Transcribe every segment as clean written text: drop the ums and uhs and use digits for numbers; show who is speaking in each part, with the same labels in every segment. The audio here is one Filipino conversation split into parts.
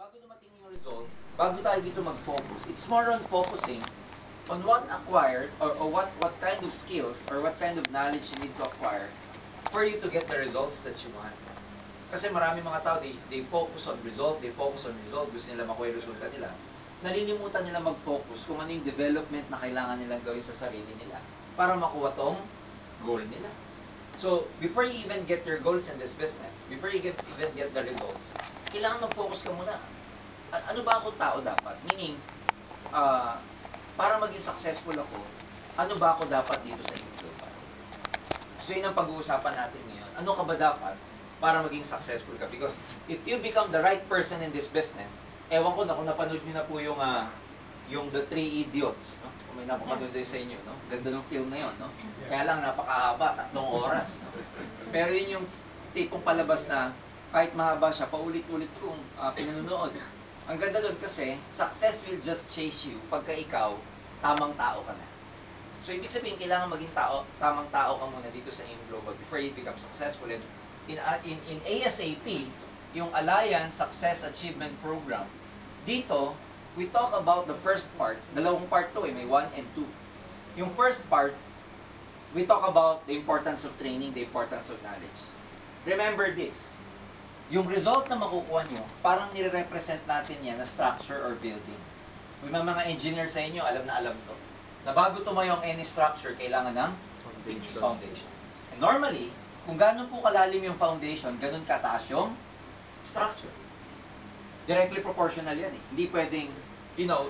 Speaker 1: bago dumating yung result, bago tayo dito mag-focus, it's more on focusing on what acquired or what kind of skills or what kind of knowledge you need to acquire for you to get the results that you want. Kasi marami mga tao, they focus on result, gusto nila makuha yung resulta nila. Nalilimutan nila mag-focus kung ano yung development na kailangan nilang gawin sa sarili nila para makuha tong goal nila. So, before you even get your goals in this business, before you even get the results, kailangan mag-focus ka muna. Ano ba akong tao dapat? Meaning, para maging successful ako, ano ba ako dapat dito sa Global? So, yun ang pag-uusapan natin ngayon. Ano ka ba dapat para maging successful ka? Because if you become the right person in this business, ewan ko na kung napanood nyo na po yung The Three Idiots, no? Kung may napapanood sa inyo, no? Ganda ng film na yun, no? Kaya lang napakahaba, 3 oras, no? Pero yun yung tipong palabas na kahit mahaba siya, paulit-ulit kong pinanonood. Ang ganda doon kasi, success will just chase you pagka ikaw, tamang tao ka na. So, ibig sabihin, kailangan maging tamang tao ka muna dito sa AIM Global before you become successful. And in ASAP, yung Alliance Success Achievement Program, dito, we talk about the first part. Dalawang part to may 1 and 2. Yung first part, we talk about the importance of training, the importance of knowledge. Remember this, yung result na makukuha nyo, parang nire-represent natin yan na structure or building. May mga engineer sa inyo, alam na alam to. Na bago tumayo ang any structure, kailangan ng foundation. And normally, kung gano'n po kalalim yung foundation, gano'n kataas yung structure. Directly proportional yan eh. Hindi pwedeng,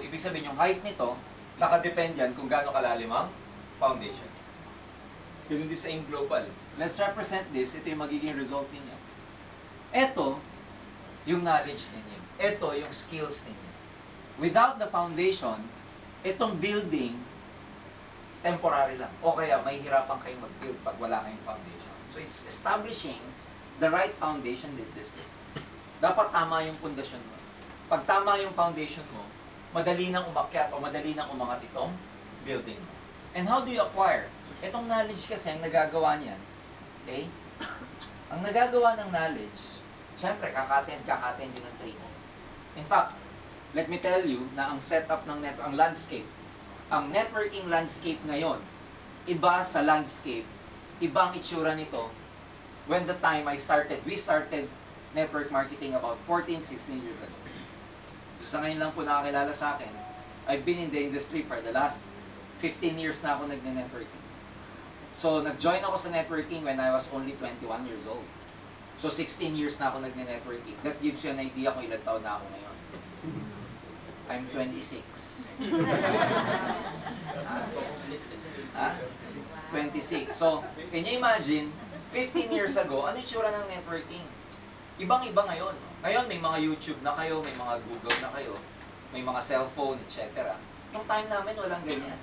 Speaker 1: ibig sabihin yung height nito, nakadepend yan kung gaano kalalim ang foundation. Yun din sa AIM Global. Let's represent this. Ito yung magiging result ninyo. Ito, yung knowledge ninyo. Ito, yung skills ninyo. Without the foundation, itong building, temporary lang. O kaya, may hirapan kayong mag-build pag wala kayong foundation. So, it's establishing the right foundation in this business. Dapat tama yung pundasyon mo. Pag tama yung foundation mo, madali nang umakyat o madali nang umangat itong building mo. And how do you acquire? Itong knowledge kasi, ang nagagawa niyan, okay? Ang nagagawa ng knowledge, siyempre, kaka-attend yun ng training. In fact, let me tell you na ang setup ng ang landscape, ang networking landscape ngayon, iba sa landscape, ibang itsura nito when the time we started network marketing about 14, 16 years ago. So, sa ngayon lang po nakakilala sa akin, I've been in the industry for the last 15 years na ako nagne-networking. So, nag-join ako sa networking when I was only 21 years old. So, 16 years na ako nagne-networking. That gives you an idea kung ilang taon na ako ngayon. I'm 26. 26. So, can you imagine, 15 years ago, ano yung tsura ng networking? Ibang-iba ngayon. Ngayon, may mga YouTube na kayo, may mga Google na kayo, may mga cellphone, etc. Yung time namin, walang ganyan.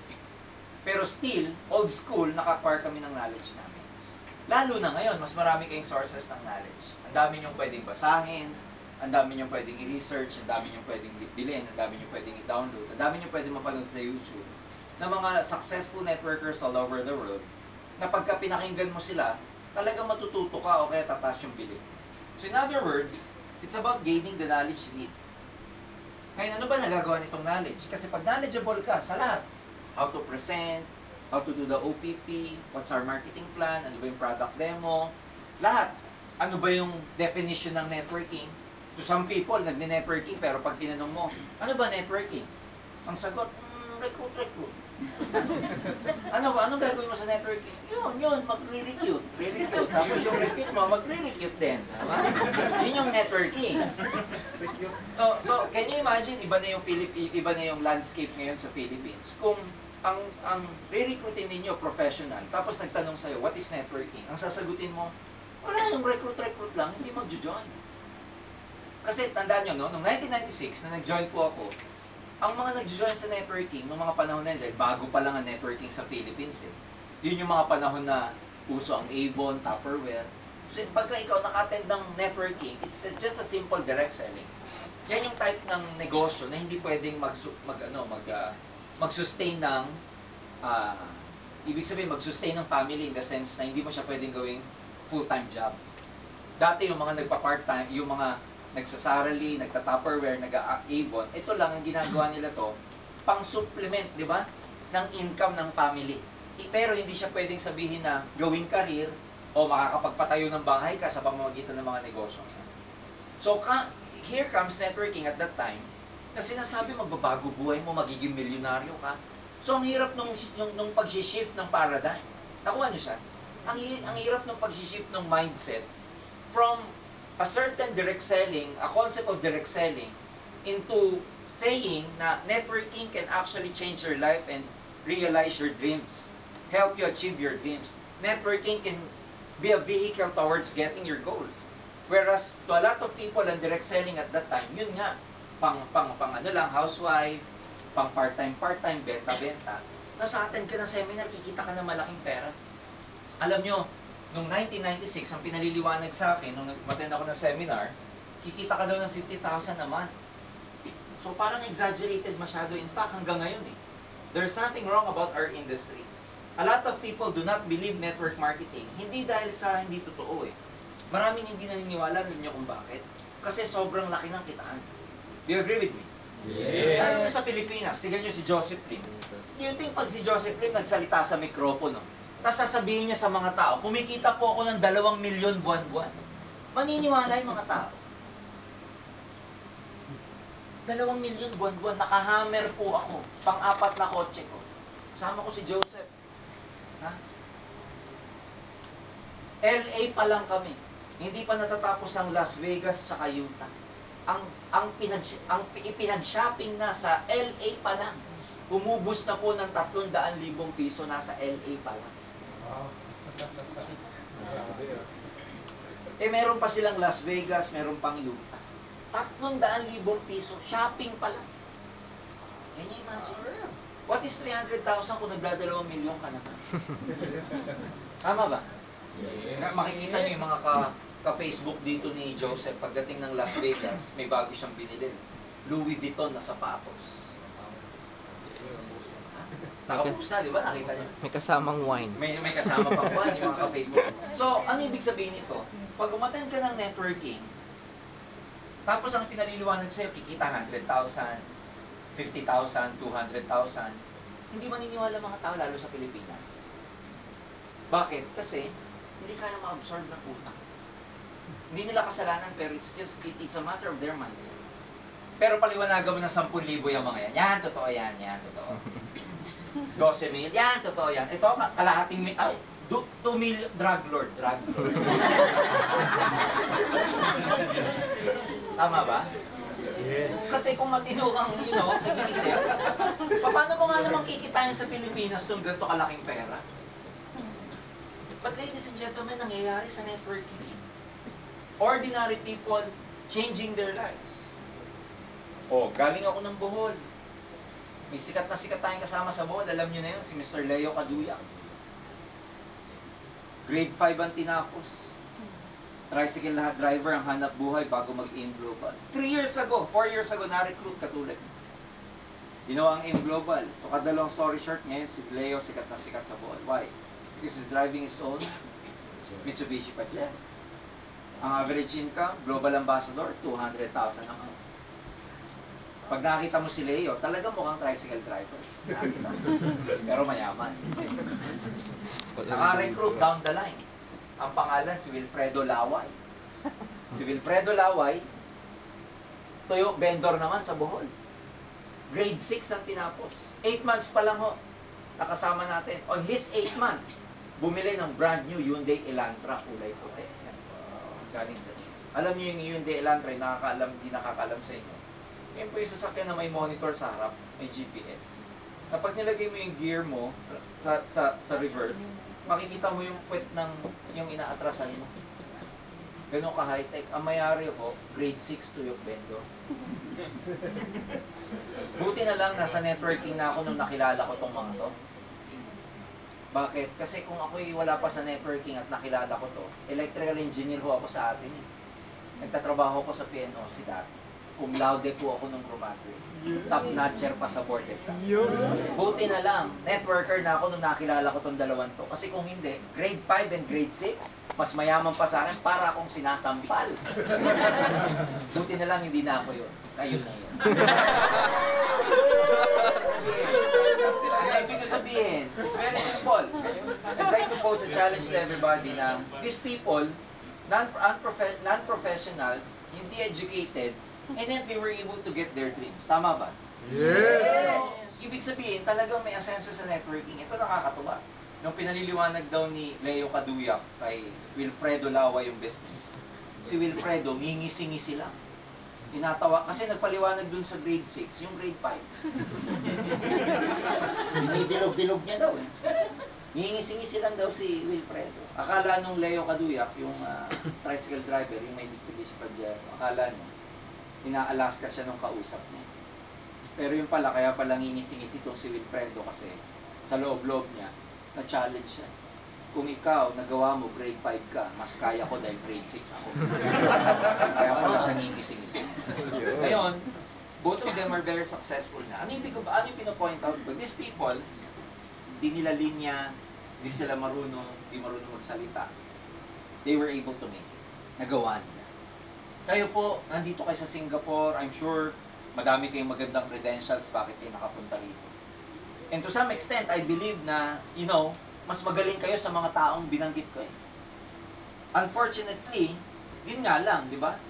Speaker 1: Pero still, old school, naka-acquire kami ng knowledge namin. Lalo na ngayon, mas marami kayong sources ng knowledge. Ang dami niyong pwedeng basahin, ang dami niyong pwedeng i-research, ang dami niyong pwedeng bilhin, ang dami niyong pwedeng i-download, ang dami niyong pwedeng mapanood sa YouTube na mga successful networkers all over the world na pagka pinakinggan mo sila, talagang matututo ka o kaya tataas yung bilhin. So in other words, it's about gaining the knowledge you need. Ngayon, ano ba nagagawa nitong knowledge? Kasi pag knowledgeable ka sa lahat, how to present, how to do the OPP, what's our marketing plan, ano ba yung product demo, lahat. Ano ba yung definition ng networking? To some people, nagne-networking, pero pag tinanong mo, ano ba networking? Ang sagot, recruit. Ano gagawin mo sa networking? Yun, magre-recruit. Tapos yung recruit mo, magre-recruit din. Diba? Yun yung networking. So, can you imagine, iba na yung landscape ngayon sa Philippines. Kung ang re-recruitin ninyo professional, tapos nagtanong sa'yo, what is networking? Ang sasagutin mo, wala, yung recruit lang, hindi mag-join. Kasi tandaan nyo, no, noong 1996, na nag-join po ako, ang mga nag-join sa networking, noong mga panahon na yun, bago pa lang ang networking sa Philippines eh. Yun yung mga panahon na uso ang Avon, Tupperware. So, pagka ikaw naka-attend ng networking, it's just a simple direct selling. Yan yung type ng negosyo na hindi pwedeng mag-sustain ng ibig sabihin mag-sustain ng family in the sense na hindi mo siya pwedeng gawing full-time job. Dati yung mga nagpa-part-time, yung mga nagsasarali, nagta-Tupperware, nag-Avon. Ito lang ang ginagawa nila to, pang-supplement, di ba, ng income ng family. Pero hindi siya pwedeng sabihin na gawing career o makakapagpatayo ng bahay ka sa pamamagitan ng mga negosyo yan. So, here comes networking at that time, na sinasabi magbabago buhay mo, magiging milyonaryo ka. So, ang hirap nung pag-shift ng paradigm. Nakuha niyo siya? Ang hirap nung pag-shift ng mindset from a certain direct selling, a concept of direct selling, into saying na networking can actually change your life and realize your dreams, help you achieve your dreams. Networking can be a vehicle towards getting your goals. Whereas to a lot of people, ang direct selling at that time, yun nga, pang ano lang, housewife, pang part-time, benta-benta. Nasa atin ka ng seminar, kikita ka ng malaking pera. Alam nyo, noong 1996, ang pinaliliwanag sa akin, nung nag-attend ako ng seminar, kikita ka daw ng 50,000 a month. So parang exaggerated masyado. In fact, hanggang ngayon there's nothing wrong about our industry. A lot of people do not believe network marketing. Hindi dahil sa hindi totoo Maraming hindi naniniwala, alam niyo kung bakit? Kasi sobrang laki ng kitaan. Do you agree with me?
Speaker 2: Yes.
Speaker 1: Lalo na sa Pilipinas, tignan niyo si Joseph Lim. Do you think pag si Joseph Lim nagsalita sa mikropono, tapos sasabihin niya sa mga tao, kumikita po ako ng 2 milyon buwan-buwan. Maniniwala yung mga tao. 2 milyon buwan-buwan, nakahammer po ako. Pang-4 na kotse ko. Kasama ko si Joseph. Ha? LA pa lang kami. Hindi pa natatapos ang Las Vegas sa Utah. Ang ipinag-shopping na sa LA pa lang. Umubos na po ng 300,000 piso nasa LA pa lang. Meron pa silang Las Vegas, meron pang Utah. 300,000 piso, shopping pa lang. Can you imagine? What is 300,000 kung nagdadalawang milyon ka naman? Tama ba?
Speaker 2: Yes.
Speaker 1: Makikita niyo yung mga ka-Facebook dito ni Joseph, pagdating ng Las Vegas, may bago siyang binili. Louis Vuitton na sapatos. Nakapost na, di ba? Nakita niyo?
Speaker 3: May kasamang wine.
Speaker 1: May kasama pang wine, yung mga ka-Facebook. So, ano ibig sabihin nito? Pag umattend ka ng networking, tapos ang pinaliliwanag sa'yo, kikita 100,000, 50,000, 200,000, hindi maniniwala mga tao, lalo sa Pilipinas. Bakit? Kasi, hindi kaya ma-absorb ng utang. Hindi nila kasalanan, pero it's a matter of their mindset. Pero paliwanagan mo ng 10,000 yung mga yan. Yan, totoo yan, totoo. 12 mil, yan, totoo yan. Ito, kalahating mil, 2 million, drug lord. Tama ba?
Speaker 2: Yes.
Speaker 1: Kasi kung matino kang, nag-iisip, paano mo nga naman kikitain sa Pilipinas itong ganito kalaking pera? But ladies and gentlemen, nangyayari sa networking. Ordinary people changing their lives. Galing ako ng Bohol. May sikat na sikat tayong kasama sa Bohol. Alam niyo na yun, si Mr. Leo Caduyak. Grade 5 ang tinapos. Tricycle lahat driver ang hanap buhay bago mag-AIM Global. 4 years ago, na-recruit katulad. Ginawa ang AIM Global. To kadalawang story short, ngayon si Leo sikat na sikat sa Bohol. Why? Because he's driving his own Mitsubishi Pajero. Ang average income, global ambassador, 200,000 a month. Pag nakita mo si Leo, talagang mukhang tricycle driver. Nakita. Pero mayaman. Naka-recruit down the line. Ang pangalan, si Wilfredo Laway. Si Wilfredo Laway, tuyo, vendor naman sa Bohol. Grade 6 ang tinapos. 8 months pa lang nakasama natin. On his 8 month, bumili ng brand new Hyundai Elantra, kulay puti. Galing sa alam niyo yung Hyundai Elantra, hindi nakakaalam sa inyo. Yan po yung sasakyan na may monitor sa harap, may GPS. Kapag nilagay mo yung gear mo sa reverse, makikita mo yung puwet ng yung inaatrasan mo. Ganun ka high-tech. Ang mayari ko, grade 6 tuyok vendor. Buti na lang, nasa networking na ako nung nakilala ko tong mga to. Bakit? Kasi kung ako'y wala pa sa networking at nakilala ko to, electrical engineer ho ako sa atin. Nagtatrabaho ko sa PNOC dati. cum laude po ako nung graduate. Top notcher pa sa board exam.
Speaker 2: Yun.
Speaker 1: Buti na lang, networker na ako nung nakilala ko tong dalawan to. Kasi kung hindi, grade 5 and grade 6, mas mayaman pa sa akin para akong sinasampal. Buti na lang, hindi na ako yun. Kayo na yun. Ang ibig ko sabihin, it's very simple. I'd like to pose a challenge to everybody na these people, non-professionals, hindi educated, and then they were able to get their dreams. Tama ba?
Speaker 2: Yes.
Speaker 1: Ibig sabihin, talagang may asenso sa networking. Ito nakakatuwa. Nung pinaliliwanag daw ni Leo Caduyac kay Wilfredo Lawa yung business, si Wilfredo, ngingisi-ngisi lang. Inatawa, kasi nagpaliwanag dun sa grade 6, yung grade 5. Binibilog-bilog niya daw eh. Ngingisi-ngisi lang daw si Wilfredo. Akala nung Leo Caduyac, yung tricycle driver, yung may Mitsubishi Pajero, akala nung ina-Alaska siya nung kausap niya. Pero yung pala, kaya pala ngingisi-ngisi itong si Wilfredo kasi sa loob-loob niya, na-challenge siya. Kung ikaw, nagawa mo, grade 5 ka, mas kaya ko dahil grade 6 ako. Kaya pala siya ngingisi-ngisi. Ngayon, both of them are very successful na. Ano yung pinapoint out ko? These people, di nila linya, di sila marunong, di marunong magsalita. They were able to make it. Nagawa nila. Kayo po, nandito kayo sa Singapore, I'm sure madami kayong magandang credentials bakit kayo nakapunta rito. And to some extent, I believe na, you know, mas magaling kayo sa mga taong binanggit ko eh. Unfortunately, yun nga lang, di ba?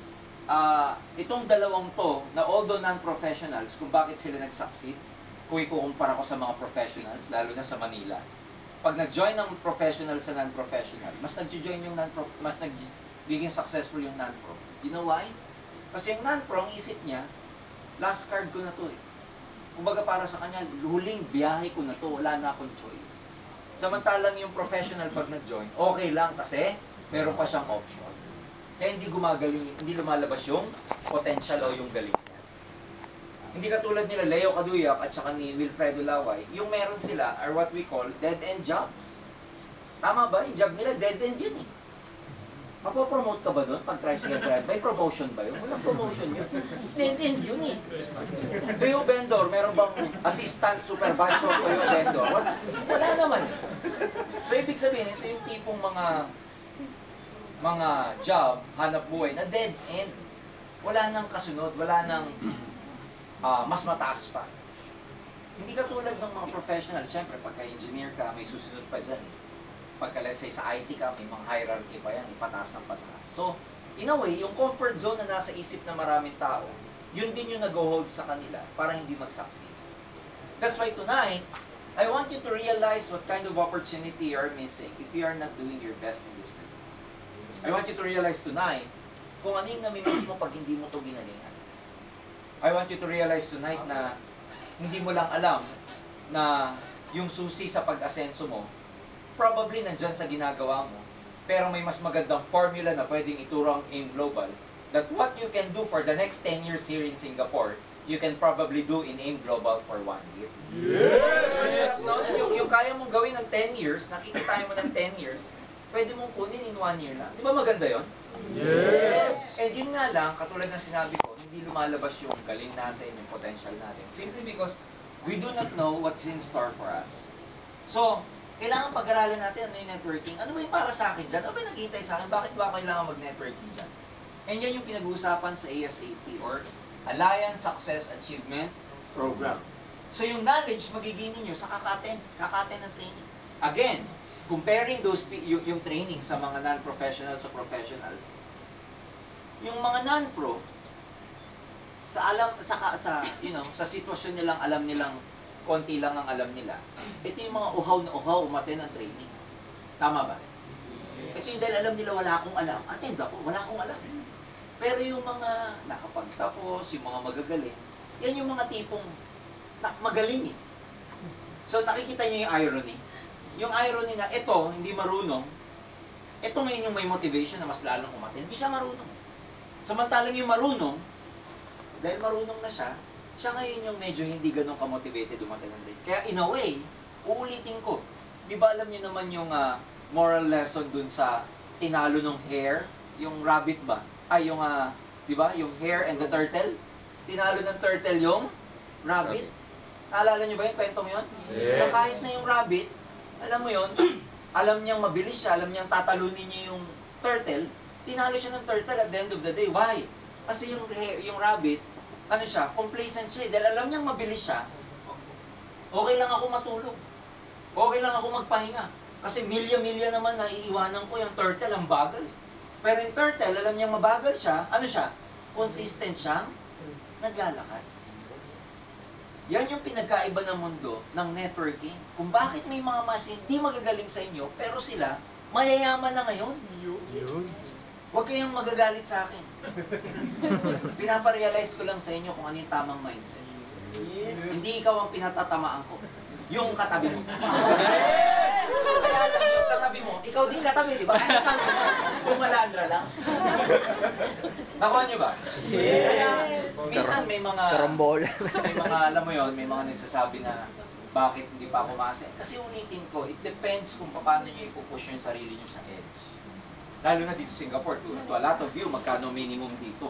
Speaker 1: Itong dalawang to, na although non-professionals, kung bakit sila nag-succeed, kung ikukumpara ko sa mga professionals, lalo na sa Manila, pag nag-join ng professional sa non-professional, mas nag-join yung mas nagiging successful yung non-pro. You know why? Kasi yung non-pro, ang isip niya, last card ko na to eh. Kumbaga para sa kanya, huling biyahe ko na to, wala na akong choice. Samantalang yung professional pag nag-join, okay lang kasi meron pa siyang option. Kaya hindi gumagaling, hindi lumalabas yung potential o yung galing niya. Hindi katulad nila Leo Caduyac at saka ni Wilfredo Laway, yung meron sila are what we call dead-end jobs. Tama ba? Yung job nila, dead-end yun eh. Mapopromote ka ba doon pag tricycle drive? May promotion ba yun? Walang promotion yun. Dead-end yun eh. So yung vendor, meron bang assistant supervisor o yung vendor? Wala naman eh. So ibig sabihin, ito yung tipong mga job, hanap buhay na dead-end. Wala nang kasunod, wala nang mas mataas pa. Hindi katulad ng mga professional. Siyempre, pagka engineer ka, may susunod pa dyan eh. Pagka let's say sa IT ka, may mga hierarchy pa yan, ipataas ng pataas. So, in a way, yung comfort zone na nasa isip ng maraming tao, yun din yung nag-hold sa kanila para hindi mag-succeed. That's why tonight, I want you to realize what kind of opportunity you are missing if you are not doing your best in this business. I want you to realize tonight kung ano yung namimiss mo pag hindi mo ito ginalingan. I want you to realize tonight na hindi mo lang alam na yung susi sa pag-asenso mo probably nandyan sa ginagawa mo, pero may mas magandang formula na pwedeng ituro ang AIM Global, that what you can do for the next 10 years here in Singapore, you can probably do in AIM Global for 1 year.
Speaker 2: Yes!
Speaker 1: No, yung kaya mong gawin ng 10 years, nakikita mo ng 10 years, pwede mong kunin in 1 year lang. Di ba maganda yon?
Speaker 2: Yes!
Speaker 1: And yun nga lang, katulad ng sinabi ko, hindi lumalabas yung galing natin, yung potential natin. Simply because we do not know what's in store for us. So, kailangan pag-aralan natin ano yung networking. Ano ba yung para sa akin dyan? Ano ba yung naghihintay sa akin? Bakit ba kailangan mag-networking dyan? And yan yung pinag-uusapan sa ASAP or Alliance Success Achievement Program. So yung knowledge magiging ninyo sa kakaten ng training. Again, comparing those yung training sa mga non-professional sa professional, yung mga non-pro sa sitwasyon nilang alam nilang konti lang ang alam nila. Ito yung mga uhaw na uhaw umaten ng training. Tama ba? Ito yung dahil alam nila wala akong alam. Attend ako, wala akong alam. Pero yung mga nakapagtapos, yung mga magagaling, yan yung mga tipong magaling eh. So nakikita niyo yung irony. Yung irony na ito, hindi marunong, ito ngayon yung may motivation na mas lalong umaten. Hindi siya marunong. Samantalang yung marunong, dahil marunong na siya ngayon yung medyo hindi ganun ka-motivated umaten ng grade. Kaya in a way, uulitin ko. Di ba alam niyo naman yung moral lesson dun sa tinalo ng hare, yung rabbit ba? Ay, yung, di ba? Yung hare and the turtle. tinalo ng turtle yung rabbit. Naalala niyo ba yung kwentong yun?
Speaker 2: Yes.
Speaker 1: Na kahit na yung rabbit, alam mo yun, alam niyang mabilis siya, alam niyang tatalunin niya yung turtle, tinalo siya ng turtle at the end of the day. Why? Kasi yung rabbit, ano siya, complacent siya. Dahil alam niyang mabilis siya, okay lang ako matulog. Okay lang ako magpahinga. Kasi milya-milya naman na iiwanan ko yung turtle, ang bagal. Pero yung turtle, alam niyang mabagal siya, ano siya? Consistent siyang naglalakad. Yan yung pinagkaiba ng mundo ng networking. Kung bakit may mga mas hindi magagaling sa inyo, pero sila, mayayaman na ngayon.
Speaker 2: Yun.
Speaker 1: Huwag kayong magagalit sa akin. Pinaparealize ko lang sa inyo kung ano yung tamang mindset. Hindi ikaw ang pinatatamaan ko. Yung katabi mo. Kaya lang, yung katabi mo, ikaw din katabi, di ba? Ay, katabi mo. Bumalandra lang. Nakuha niyo ba? Kaya, minsan may mga...
Speaker 3: Karambola.
Speaker 1: may mga, alam mo yon, may mga nagsasabi na bakit hindi pa ako ma-ascend. Kasi ulitin ko, it depends kung paano nyo ipupush yung sarili nyo sa edge. Lalo na dito sa Singapore, to a lot of you, magkano minimum dito?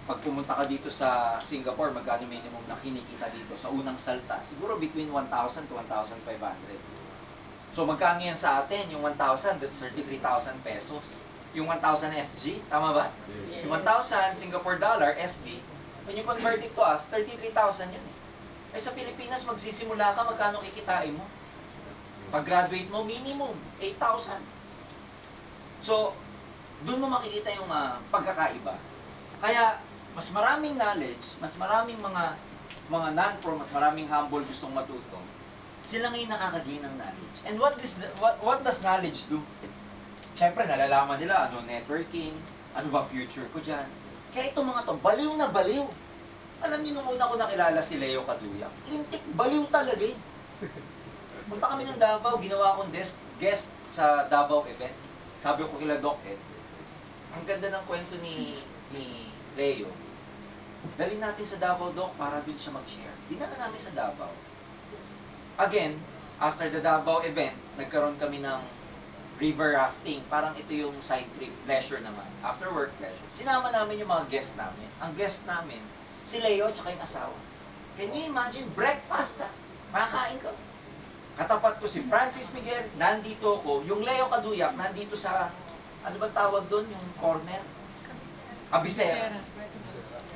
Speaker 1: Pag pumunta ka dito sa Singapore, magkano minimum na kinikita dito sa unang salta? Siguro between 1,000 to 1,500. So magkano yan sa atin? Yung 1,000, that's 33,000 pesos. Yung 1,000 SG, tama ba?
Speaker 2: Yes.
Speaker 1: Yung 1,000 Singapore dollar, SG, when you convert it to us, 33,000 yun eh. Eh sa Pilipinas, magsisimula ka, magkano kikitain mo? Pag-graduate mo, minimum, 8,000. So, doon mo makikita yung pagkakaiba. Kaya, mas maraming knowledge, mas maraming mga non-pro, mas maraming humble gustong matuto, sila ngayon nakakagain ng knowledge. And what does knowledge do? Siyempre, nalalaman nila ano networking, ano ba future ko dyan. Kaya itong mga to, baliw na baliw. Alam niyo, nung una ko nakilala si Leo Caduyak, lintik, baliw talaga eh. Punta kami ng Davao, ginawa akong guest sa Davao event. Sabi ko kila Doc Ed, ang ganda ng kwento ni Leo. Dalhin natin sa Davao, Doc, para dun siya mag-share. Dinala namin sa Davao. Again, after the Davao event, nagkaroon kami ng river rafting. Parang ito yung side trip, leisure naman. After work, leisure. Sinama namin yung mga guest namin. Ang guest namin, si Leo at yung asawa. Can you imagine? Breakfast ah. Makakain ka. Katapat ko si Francis Miguel, nandito ako. Yung Leo Caduyak, nandito sa, ano ba tawag doon? Yung corner? Abisera.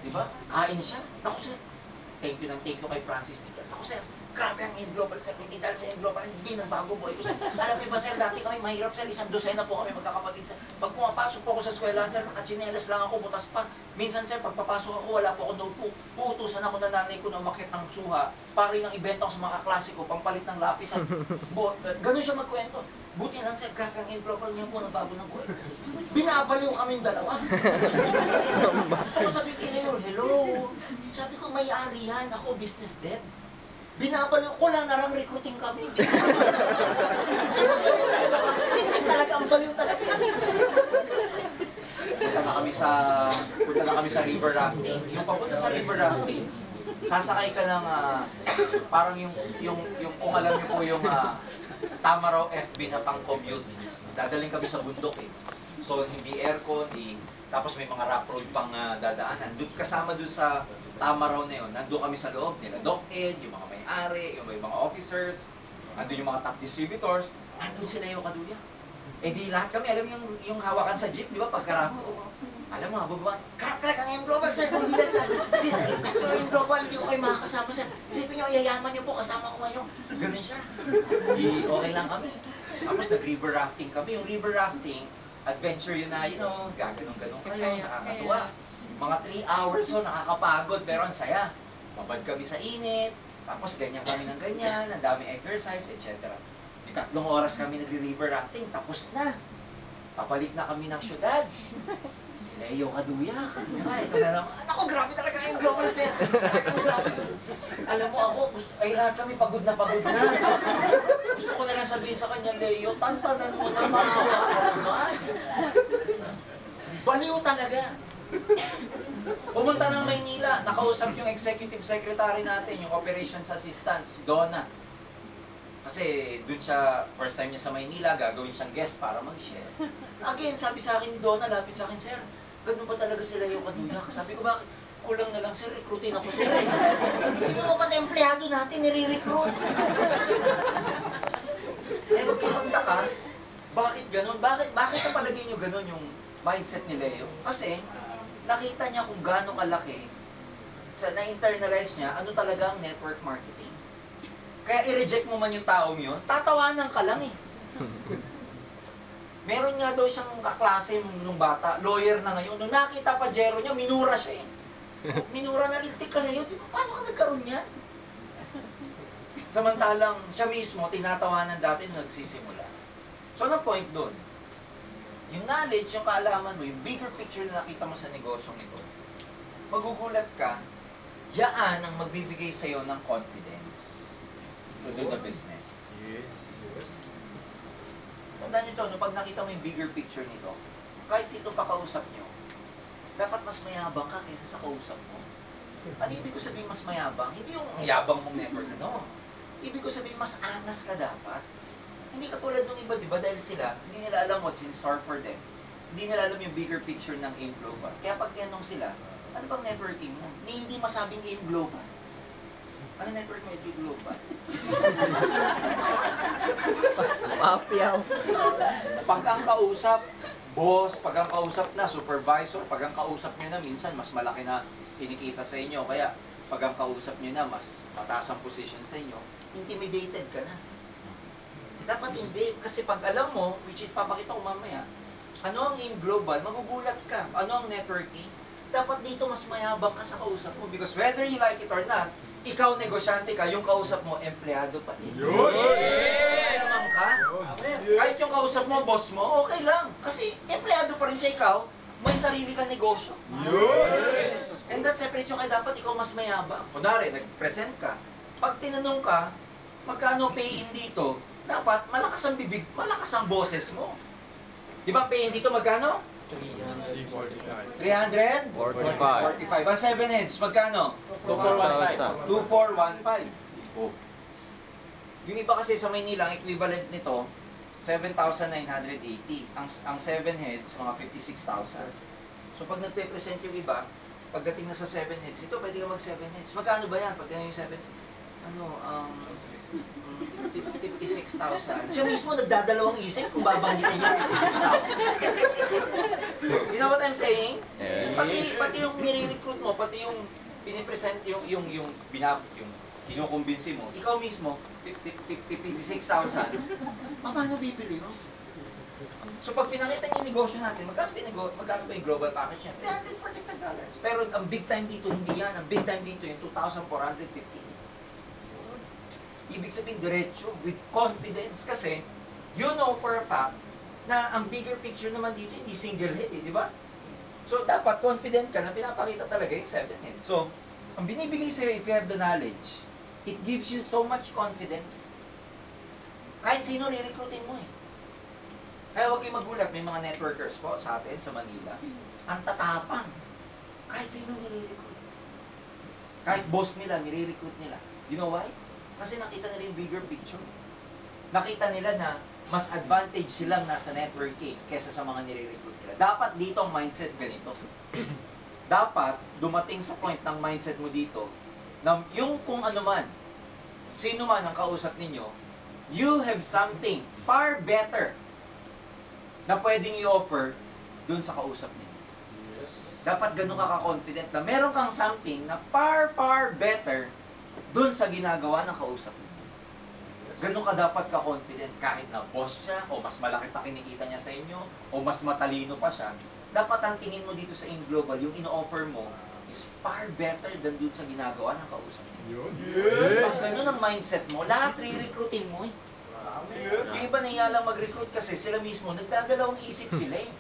Speaker 1: Diba? Kain siya. Naku sir, thank you kay Francis Miguel. Naku sir, grabe ang in-global sir. Hindi dahil sa in-global, hindi nang bago boy ko sir. Alam mo ba sir, dati kami mahirap sir, 100 na po kami magkakapatid sir. Pag pumapasok po ako sa eskwelahan sir, nakachinelas lang ako, butas pa. Minsan sir, pag papasok ako, wala po ako notebook. Uutusan ako na nanay ko na umakyat ng suha para yung ibenta ko sa mga klase ko, pampalit ng lapis at ganun siya magkwento. Buti lang sir, grabe ang in-global niya po, nabago ng buhay. Binabaliw kaming dalawa. Gusto ko sabihin kay Leo, hello. Sabi ko, may-ari yan, ako business dev. Binabaliw ko lang, narang recruiting kami. Hindi talaga, ang baliw talaga. Punta na kami sa river rafting. Yung papunta sa river rafting, sasakay ka ng parang yung kung alam niyo po yung Tamaraw FB na pang-commute. Dadaling kami sa bundok eh. So hindi aircon, tapos may mga rough road pang dadaanan. Kasama dun sa Tamaraw na yun, nandun kami sa loob nila. Doc Ed, yung mga may-ari, yung may mga officers, nandun yung mga top distributors, nandun sila yung Caduyak. Eh di lahat kami, alam yung hawakan sa jeep, di ba? Pagkarami. Alam mo, bababa, crap ang global sir, hindi lang sir. Pero yung global, hindi ko kayo makakasama sir. Isipin nyo, yayaman nyo po, kasama ko ngayon. Ganun siya. Di okay lang kami. Tapos nag-river rafting kami. Yung river rafting, adventure yun na, gaganong-ganong kayo, nakakatuwa. Mga 3 hours so, nakakapagod, pero ang saya. Mabad kami sa init, tapos ganyan kami ng ganyan, ang daming exercise, etc. Di 3 oras kami nagri-river rafting, tapos na. Papalit na kami ng syudad. Si Leo Caduyak. Diba? Ito na naman. Naku, grabe talaga yung global sir. Grabe. Alam mo ako, ay lahat kami pagod na pagod na. Gusto ko na lang sabihin sa kanya, Leo, tantanan mo na maawa naman. Baliw talaga. Pumunta ng Maynila, nakausap yung executive secretary natin, yung operations assistant, si Donna. Kasi dun siya, first time niya sa Maynila, gagawin siyang guest para mag-share. Again, sabi sa akin ni Donna, lapit sa akin, sir, ganun ba talaga sila yung Caduyak? Sabi ko, bakit? kulang na lang sir, recruitin ako sir. Hindi mo pati empleyado natin nire-recruit. Eh, wag kayo magtaka, bakit ganun? Bakit ang palagay nyo ganun yung mindset ni Leo? Kasi, nakita niya kung gaano kalaki, na-internalize niya, ano talaga ang network marketing. Kaya i-reject mo man yung taong yun, tatawanan ka lang eh. Meron nga daw siyang kaklase nung bata, lawyer na ngayon. Nung nakita pa Jero niya, minura siya eh. Minura na lintik ka na yun. Paano ka nagkaroon yan? Samantalang siya mismo, tinatawanan dati nung nagsisimula. So, ano point doon? Yung knowledge, yung kaalaman mo, yung bigger picture na nakita mo sa negosyong ito, magugulat ka, yaan ang magbibigay sa'yo ng confidence to do the business.
Speaker 2: Yes. Yes.
Speaker 1: Tandaan nyo ito, no, pag nakita mo yung bigger picture nito, kahit sino pa kausap nyo, dapat mas mayabang ka kaysa sa kausap mo. Ano ibig ko sabihin mas mayabang? Hindi yung yabang mong network, no? Ibig ko sabihin mas anas ka dapat. Hindi katulad ng iba, di ba? Dahil sila, hindi nila alam what's in store for them. Hindi nila alam yung bigger picture ng AIM Global. Kaya pag tinanong sila, ano bang networking mo? Hindi masabing AIM Global. Ano network mo yung Global?
Speaker 3: Mapiyaw.
Speaker 1: Pag ang kausap, boss, pag ang kausap na, supervisor, pag ang kausap nyo na, minsan mas malaki na kinikita sa inyo. Kaya pag ang kausap nyo na, mas mataas ang position sa inyo, intimidated ka na. Dapat hindi, kasi pag alam mo, which is papakita ko mamaya, ano ang AIM Global, magugulat ka. Ano ang networking? Dapat dito mas mayabang ka sa kausap mo. Because whether you like it or not, ikaw negosyante ka, yung kausap mo, empleyado pa din.
Speaker 2: Yun!
Speaker 1: Naman ka. Kahit yung kausap mo, boss mo, okay lang. Kasi empleyado pa rin siya ikaw, may sarili kang negosyo.
Speaker 2: Yes!
Speaker 1: And that's separate yung kaya dapat ikaw mas mayabang. Kunwari, nag-present ka. Pag tinanong ka, magkano pay-in dito, dapat malakas ang bibig, malakas ang boses mo. Di ba pay-in dito magkano?
Speaker 2: 345.
Speaker 1: 300?
Speaker 3: 45.
Speaker 1: 45. Ang 7 heads, magkano?
Speaker 3: 2415.
Speaker 1: 2415. Oh. Yung iba kasi sa Maynila, ang equivalent nito, 7,980. Ang 7 heads, mga 56,000. So pag nagpe-present yung iba, pagdating na sa 7 heads, ito pwede ka mag 7 heads. Magkano ba yan? Pagdating yung 7 heads, 56,000. Siya mismo nagdadalawang isip kung babanggitin niya 56,000. You know what I'm saying?
Speaker 3: Yes.
Speaker 1: Pati yung nire-recruit mo, pati yung pinipresent yung kinukumbinsi mo, ikaw mismo, 56,000. Paano bibili mo? So pag pinakita niyo yung negosyo natin, magkano ba yung global package niya? $345. Pero ang big time dito, hindi yan. Ang big time dito yung 2,450. Ibig sabihin, diretso, with confidence. Kasi, you know for a fact na ang bigger picture naman dito, hindi single head, di ba? So, dapat confident ka na pinapakita talaga yung 7 head. So, ang binibigay sa'yo, if you have the knowledge, it gives you so much confidence. Kahit sino re-recruitin mo eh. Kaya huwag kayong magulat, may mga networkers po sa atin, sa Manila. Ang tatapang. Kahit sino nire-recruit. Kahit boss nila, nire-recruit nila. You know why? Kasi nakita nila yung bigger picture. Nakita nila na mas advantage silang nasa networking kesa sa mga nire-recruit nila. Dapat dito ang mindset ganito. Dapat dumating sa point ng mindset mo dito na yung kung ano man, sino man ang kausap ninyo, you have something far better na pwedeng i-offer dun sa kausap ninyo.
Speaker 2: Yes.
Speaker 1: Dapat ganun ka ka-confident na meron kang something na far, far better dun sa ginagawa ng kausap mo. Ganun ka dapat ka-confident kahit na boss siya, o mas malaki pa kinikita niya sa inyo, o mas matalino pa siya. Dapat ang tingin mo dito sa AIM Global, yung in-offer mo is far better than dun sa ginagawa ng kausap mo.
Speaker 2: Yun.
Speaker 1: Pag ganun ang mindset mo, lahat re-recruitin mo eh. Yung iba nahiya lang mag-recruit kasi sila mismo, nagdadalawang isip sila eh.